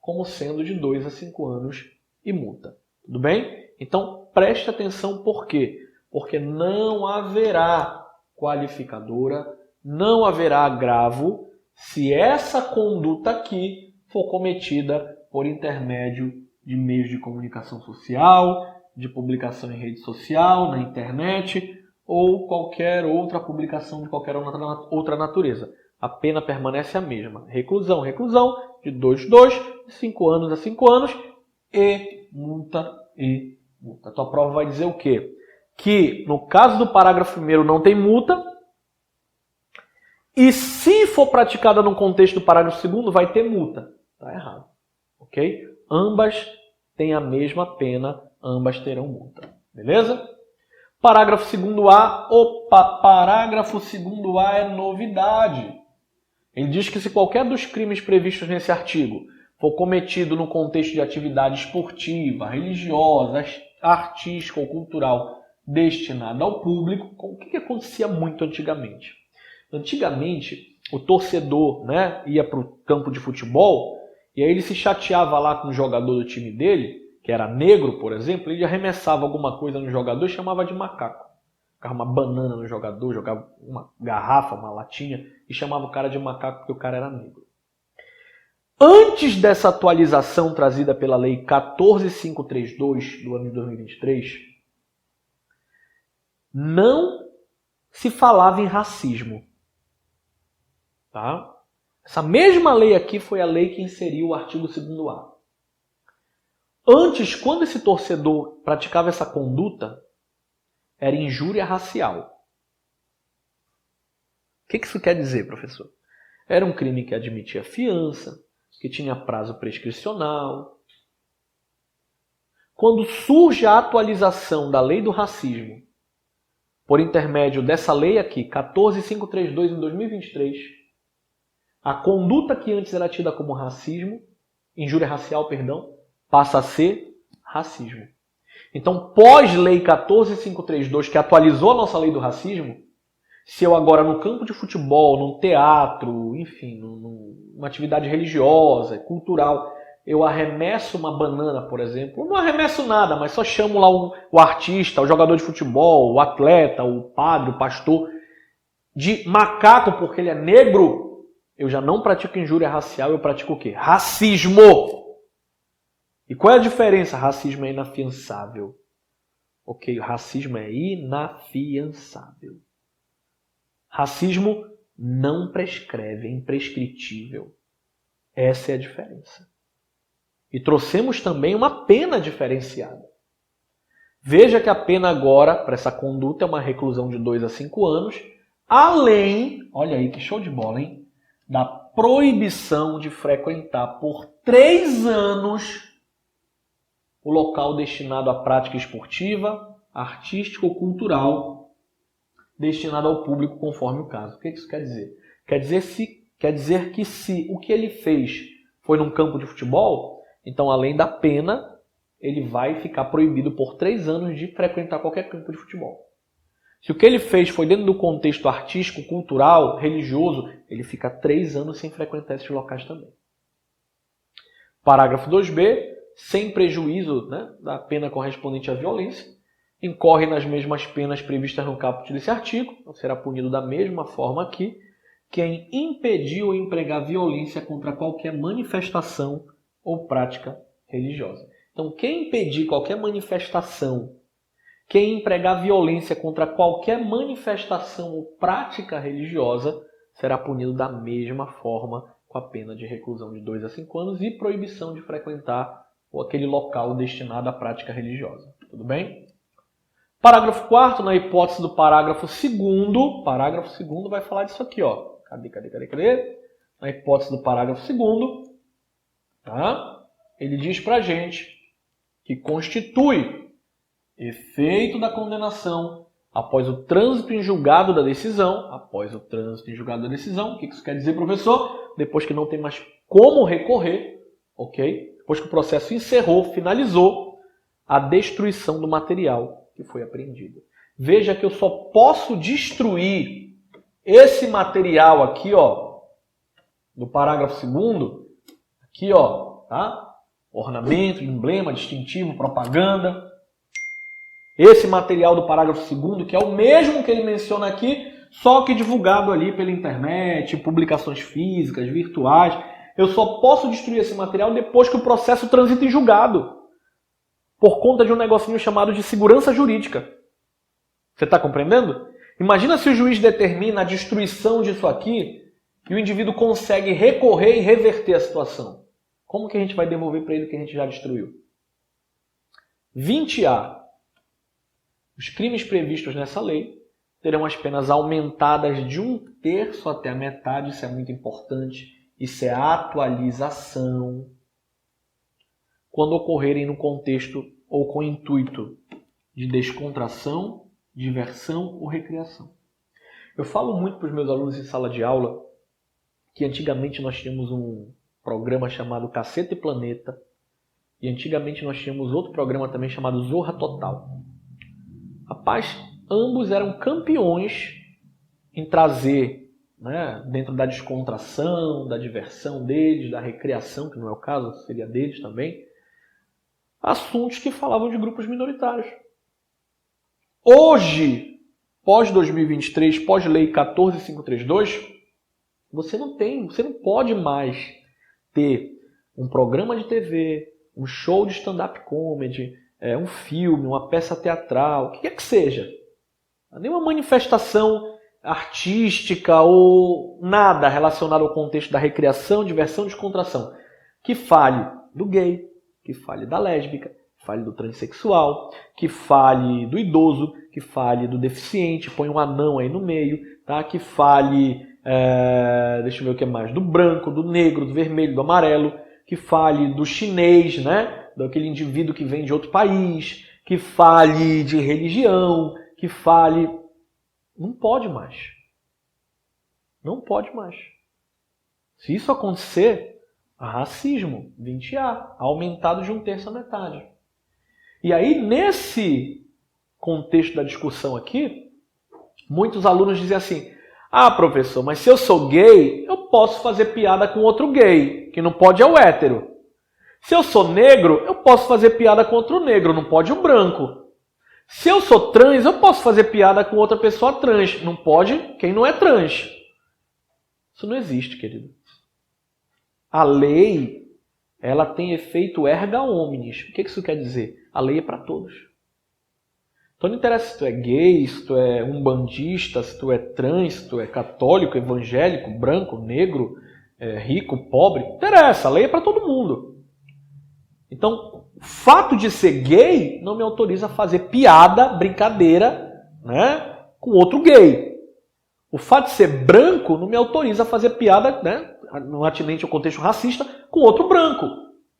Speaker 1: como sendo de 2 a 5 anos e multa. Tudo bem? Então preste atenção por quê? Porque não haverá qualificadora, não haverá agravo se essa conduta aqui for cometida por intermédio de meios de comunicação social, de publicação em rede social, na internet ou qualquer outra publicação de qualquer outra natureza. A pena permanece a mesma. Reclusão, de 2 a 5 anos a 5 anos e multa. A tua prova vai dizer o quê? Que no caso do parágrafo 1º não tem multa e se for praticada no contexto do parágrafo 2º vai ter multa. Está errado. Ok? Ambas têm a mesma pena, ambas terão multa. Beleza? Parágrafo 2º-A. Opa, parágrafo 2º-A é novidade. Ele diz que se qualquer dos crimes previstos nesse artigo for cometido no contexto de atividade esportiva, religiosa, artística ou cultural destinada ao público, o que acontecia muito antigamente? Antigamente, o torcedor, né, ia para o campo de futebol e aí ele se chateava lá com o jogador do time dele, que era negro, por exemplo, ele arremessava alguma coisa no jogador e chamava de macaco. Ficava uma banana no jogador, jogava uma garrafa, uma latinha e chamava o cara de macaco porque o cara era negro. Antes dessa atualização trazida pela Lei 14.532 do ano de 2023, não se falava em racismo. Tá? Essa mesma lei aqui foi a lei que inseriu o artigo 2º-A. Antes, quando esse torcedor praticava essa conduta, era injúria racial. O que isso quer dizer, professor? Era um crime que admitia fiança, que tinha prazo prescricional. Quando surge a atualização da lei do racismo, por intermédio dessa lei aqui, 14.532 em 2023, a conduta que antes era tida como racismo, injúria racial, perdão, passa a ser racismo. Então, pós-lei 14.532, que atualizou a nossa lei do racismo, se eu agora no campo de futebol, num teatro, enfim, numa atividade religiosa, cultural, eu arremesso uma banana, por exemplo, não arremesso nada, mas só chamo lá o artista, o jogador de futebol, o atleta, o padre, o pastor, de macaco porque ele é negro, eu já não pratico injúria racial, eu pratico o quê? Racismo! E qual é a diferença? Racismo é inafiançável. Ok, racismo é inafiançável. Racismo não prescreve, é imprescritível. Essa é a diferença. E trouxemos também uma pena diferenciada. Veja que a pena agora, para essa conduta, é uma reclusão de 2 a 5 anos, além, olha aí que show de bola, hein? Da proibição de frequentar por 3 anos o local destinado à prática esportiva, artística ou cultural, destinado ao público conforme o caso. O que isso quer dizer? Quer dizer que se o que ele fez foi num campo de futebol, então além da pena, ele vai ficar proibido por 3 anos de frequentar qualquer campo de futebol. Se o que ele fez foi dentro do contexto artístico, cultural, religioso, ele fica 3 anos sem frequentar esses locais também. Parágrafo 2b. Sem prejuízo, né, da pena correspondente à violência, incorre nas mesmas penas previstas no caput desse artigo, então será punido da mesma forma aqui, quem impedir ou empregar violência contra qualquer manifestação ou prática religiosa. Então, quem impedir qualquer manifestação Quem empregar violência contra qualquer manifestação ou prática religiosa será punido da mesma forma, com a pena de reclusão de 2 a 5 anos e proibição de frequentar aquele local destinado à prática religiosa. Tudo bem? Parágrafo 4º, na hipótese do parágrafo 2º, parágrafo 2º vai falar disso aqui, ó. Cadê? Na hipótese do parágrafo 2º, tá? Ele diz pra gente que constitui efeito da condenação após o trânsito em julgado da decisão. Após o trânsito em julgado da decisão, o que isso quer dizer, professor? Depois que não tem mais como recorrer, ok? Depois que o processo encerrou, finalizou, a destruição do material que foi apreendido. Veja que eu só posso destruir esse material aqui, ó, do parágrafo 2º, aqui, ó, tá? Ornamento, emblema, distintivo, propaganda. Esse material do parágrafo 2º, que é o mesmo que ele menciona aqui, só que divulgado ali pela internet, publicações físicas, virtuais. Eu só posso destruir esse material depois que o processo transita em julgado, por conta de um negocinho chamado de segurança jurídica. Você está compreendendo? Imagina se o juiz determina a destruição disso aqui e o indivíduo consegue recorrer e reverter a situação. Como que a gente vai devolver para ele o que a gente já destruiu? 20A. Os crimes previstos nessa lei terão as penas aumentadas de 1/3 até a metade. Isso é muito importante. Isso é atualização. Quando ocorrerem no contexto ou com o intuito de descontração, diversão ou recreação. Eu falo muito para os meus alunos em sala de aula que antigamente nós tínhamos um programa chamado Caceta e Planeta e antigamente nós tínhamos outro programa também chamado Zorra Total. Rapaz, ambos eram campeões em trazer, né, dentro da descontração, da diversão deles, da recreação, que não é o caso, seria deles também, assuntos que falavam de grupos minoritários. Hoje, pós-2023, pós-lei 14532, você não pode mais ter um programa de TV, um show de stand-up comedy, um filme, uma peça teatral, o que quer que seja. Nenhuma manifestação artística ou nada relacionado ao contexto da recreação, diversão e descontração que fale do gay, que fale da lésbica, que fale do transexual, que fale do idoso, que fale do deficiente, põe um anão aí no meio, tá? Que fale, deixa eu ver o que mais, do branco, do negro, do vermelho, do amarelo, que fale do chinês, né? Daquele indivíduo que vem de outro país, que fale de religião, que fale... Não pode mais. Não pode mais. Se isso acontecer, racismo, 20A, aumentado de 1/3 à metade. E aí, nesse contexto da discussão aqui, muitos alunos dizem assim, professor, mas se eu sou gay, eu posso fazer piada com outro gay, que não pode é o hétero. Se eu sou negro, eu posso fazer piada com outro negro, não pode o branco. Se eu sou trans, eu posso fazer piada com outra pessoa trans, não pode quem não é trans. Isso não existe, querido. A lei, ela tem efeito erga omnes. O que isso quer dizer? A lei é para todos. Então não interessa se tu é gay, se tu é umbandista, se tu é trans, se tu é católico, evangélico, branco, negro, rico, pobre. Não interessa, a lei é para todo mundo. Então, o fato de ser gay não me autoriza a fazer piada, brincadeira, né, com outro gay. O fato de ser branco não me autoriza a fazer piada, né, no atinente ao contexto racista, com outro branco.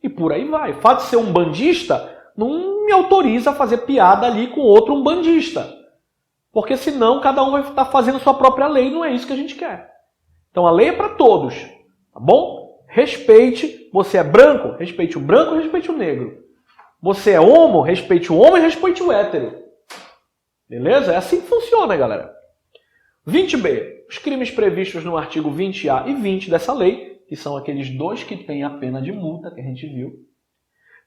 Speaker 1: E por aí vai. O fato de ser um bandista não me autoriza a fazer piada ali com outro umbandista. Porque senão cada um vai estar fazendo sua própria lei e não é isso que a gente quer. Então a lei é para todos, tá bom? Respeite, você é branco, respeite o branco, respeite o negro. Você é homo, respeite o homem e respeite o hétero. Beleza? É assim que funciona, galera. 20b. Os crimes previstos no artigo 20A e 20 dessa lei, que são aqueles dois que têm a pena de multa, que a gente viu,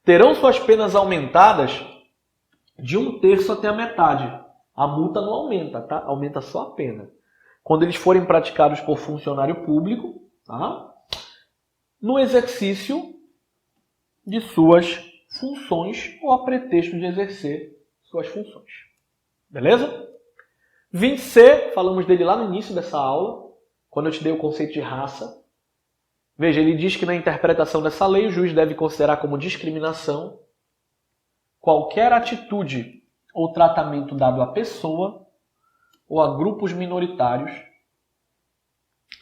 Speaker 1: terão suas penas aumentadas de 1/3 até a metade. A multa não aumenta, tá? Aumenta só a pena. Quando eles forem praticados por funcionário público, tá? No exercício de suas funções ou a pretexto de exercer suas funções. Beleza? 20C, falamos dele lá no início dessa aula, quando eu te dei o conceito de raça. Veja, ele diz que na interpretação dessa lei, o juiz deve considerar como discriminação qualquer atitude ou tratamento dado à pessoa ou a grupos minoritários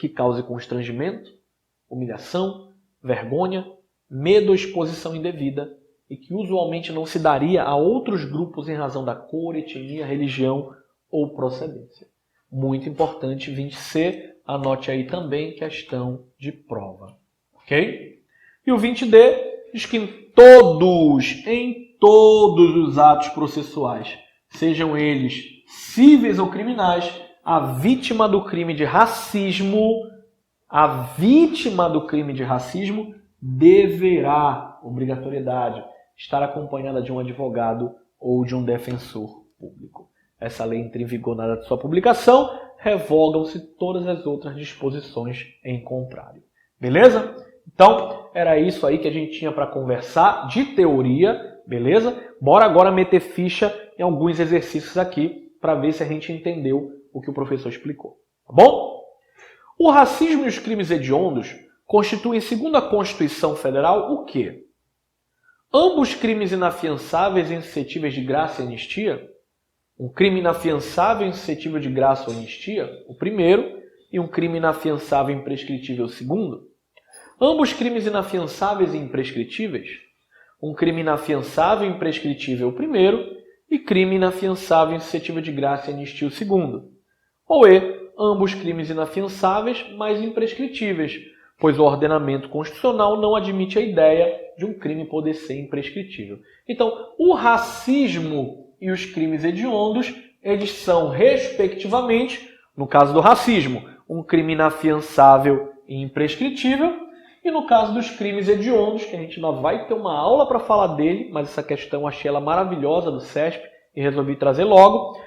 Speaker 1: que cause constrangimento, humilhação, vergonha, medo ou exposição indevida e que usualmente não se daria a outros grupos em razão da cor, etnia, religião ou procedência. Muito importante, 20C, anote aí também questão de prova. Ok? E o 20D diz que em todos os atos processuais, sejam eles cíveis ou criminais, a vítima do crime de racismo deverá, obrigatoriedade, estar acompanhada de um advogado ou de um defensor público. Essa lei entra em vigor na data de sua publicação, revogam-se todas as outras disposições em contrário. Beleza? Então, era isso aí que a gente tinha para conversar de teoria, beleza? Bora agora meter ficha em alguns exercícios aqui para ver se a gente entendeu o que o professor explicou. Tá bom? O racismo e os crimes hediondos constituem, segundo a Constituição Federal, o quê? Ambos crimes inafiançáveis e insuscetíveis de graça e anistia. Um crime inafiançável e insuscetível de graça ou anistia, o primeiro, e um crime inafiançável e imprescritível, o segundo. Ambos crimes inafiançáveis e imprescritíveis. Um crime inafiançável e imprescritível, o primeiro, e crime inafiançável e insuscetível de graça e anistia, o segundo. Ou ambos crimes inafiançáveis, mas imprescritíveis, pois o ordenamento constitucional não admite a ideia de um crime poder ser imprescritível. Então, o racismo e os crimes hediondos, eles são, respectivamente, no caso do racismo, um crime inafiançável e imprescritível, e no caso dos crimes hediondos, que a gente ainda vai ter uma aula para falar dele, mas essa questão eu achei ela maravilhosa do CESP e resolvi trazer logo,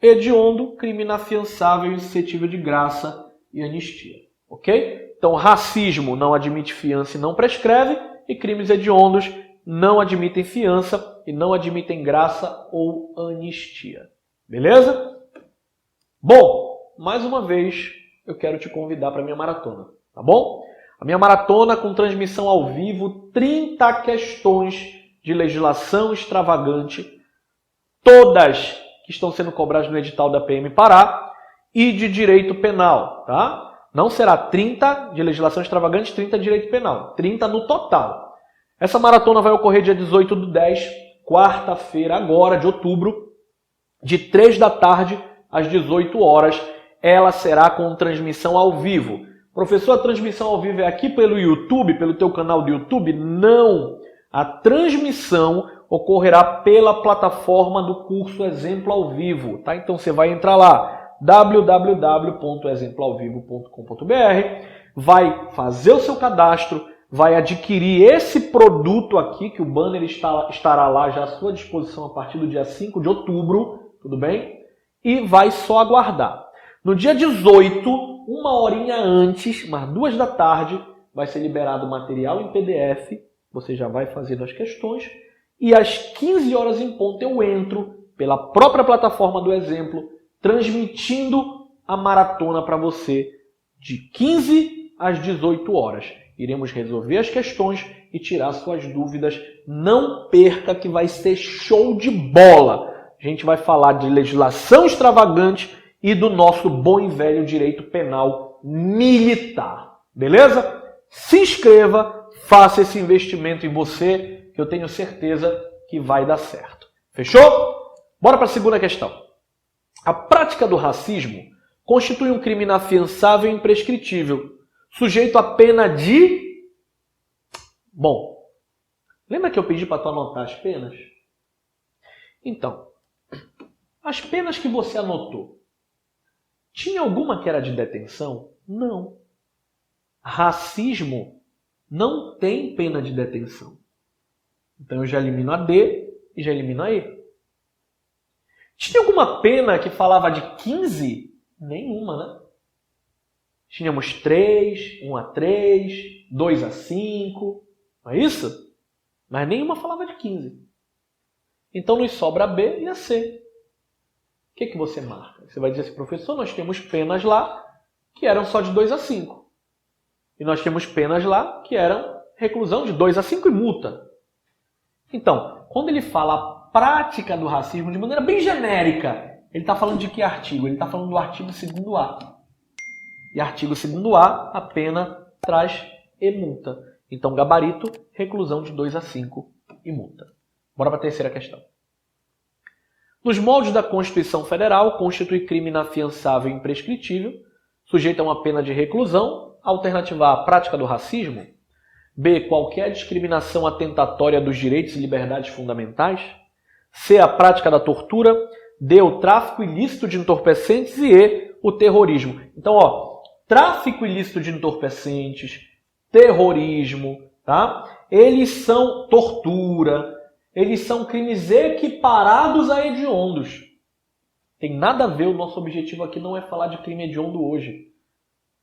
Speaker 1: hediondo, crime inafiançável e suscetível de graça e anistia. Ok? Então, racismo não admite fiança e não prescreve, e crimes hediondos não admitem fiança e não admitem graça ou anistia. Beleza? Bom, mais uma vez eu quero te convidar para a minha maratona, tá bom? A minha maratona com transmissão ao vivo, 30 questões de legislação extravagante, todas que estão sendo cobradas no edital da PM Pará e de direito penal, tá? Não será 30 de legislação extravagante, 30 de direito penal, 30 no total. Essa maratona vai ocorrer dia 18/10, quarta-feira agora, de outubro, de 3 da tarde às 18 horas. Ela será com transmissão ao vivo. Professor, a transmissão ao vivo é aqui pelo YouTube, pelo teu canal do YouTube? Não! A transmissão ocorrerá pela plataforma do curso Exemplo ao Vivo, tá? Então você vai entrar lá, www.exemploalvivo.com.br, vai fazer o seu cadastro, vai adquirir esse produto aqui, que o banner estará lá já à sua disposição a partir do dia 5 de outubro, tudo bem? E vai só aguardar. No dia 18, uma horinha antes, mas 2 da tarde, vai ser liberado o material em PDF, você já vai fazendo as questões, e às 15 horas em ponto eu entro pela própria plataforma do Exemplo, transmitindo a maratona para você de 15 às 18 horas. Iremos resolver as questões e tirar suas dúvidas. Não perca que vai ser show de bola. A gente vai falar de legislação extravagante e do nosso bom e velho direito penal militar. Beleza? Se inscreva, faça esse investimento em você, que eu tenho certeza que vai dar certo. Fechou? Bora para a segunda questão. A prática do racismo constitui um crime inafiançável e imprescritível, sujeito a pena de... Bom, lembra que eu pedi para tu anotar as penas? Então, as penas que você anotou, tinha alguma que era de detenção? Não. Racismo não tem pena de detenção. Então eu já elimino a D e já elimino a E. Tinha alguma pena que falava de 15? Nenhuma, né? Tínhamos 3, 1 a 3, 2 a 5, não é isso? Mas nenhuma falava de 15. Então nos sobra a B e a C. que você marca? Você vai dizer assim, professor, nós temos penas lá que eram só de 2 a 5. E nós temos penas lá que eram reclusão de 2 a 5 e multa. Então, quando ele fala a prática do racismo de maneira bem genérica, ele está falando de que artigo? Ele está falando do artigo 2º-A. E artigo 2º-A, a pena traz e multa. Então, gabarito, reclusão de 2 a 5 e multa. Bora para a terceira questão. Nos moldes da Constituição Federal, constitui crime inafiançável e imprescritível, sujeito a uma pena de reclusão, alternativa A, a prática do racismo, B, qualquer discriminação atentatória dos direitos e liberdades fundamentais, C, a prática da tortura, D, o tráfico ilícito de entorpecentes e E, o terrorismo. Então, ó, tráfico ilícito de entorpecentes, terrorismo, tá? Eles são tortura, eles são crimes equiparados a hediondos. Tem nada a ver, o nosso objetivo aqui não é falar de crime hediondo hoje.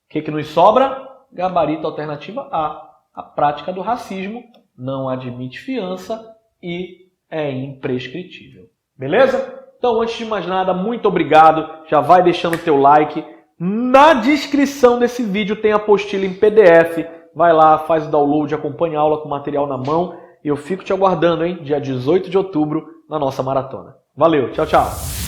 Speaker 1: O que nos sobra? Gabarito alternativa A. A prática do racismo não admite fiança e é imprescritível. Beleza? Então, antes de mais nada, muito obrigado. Já vai deixando o teu like. Na descrição desse vídeo tem a apostila em PDF. Vai lá, faz o download, acompanha a aula com o material na mão. E eu fico te aguardando, hein? Dia 18 de outubro, na nossa maratona. Valeu, tchau, tchau.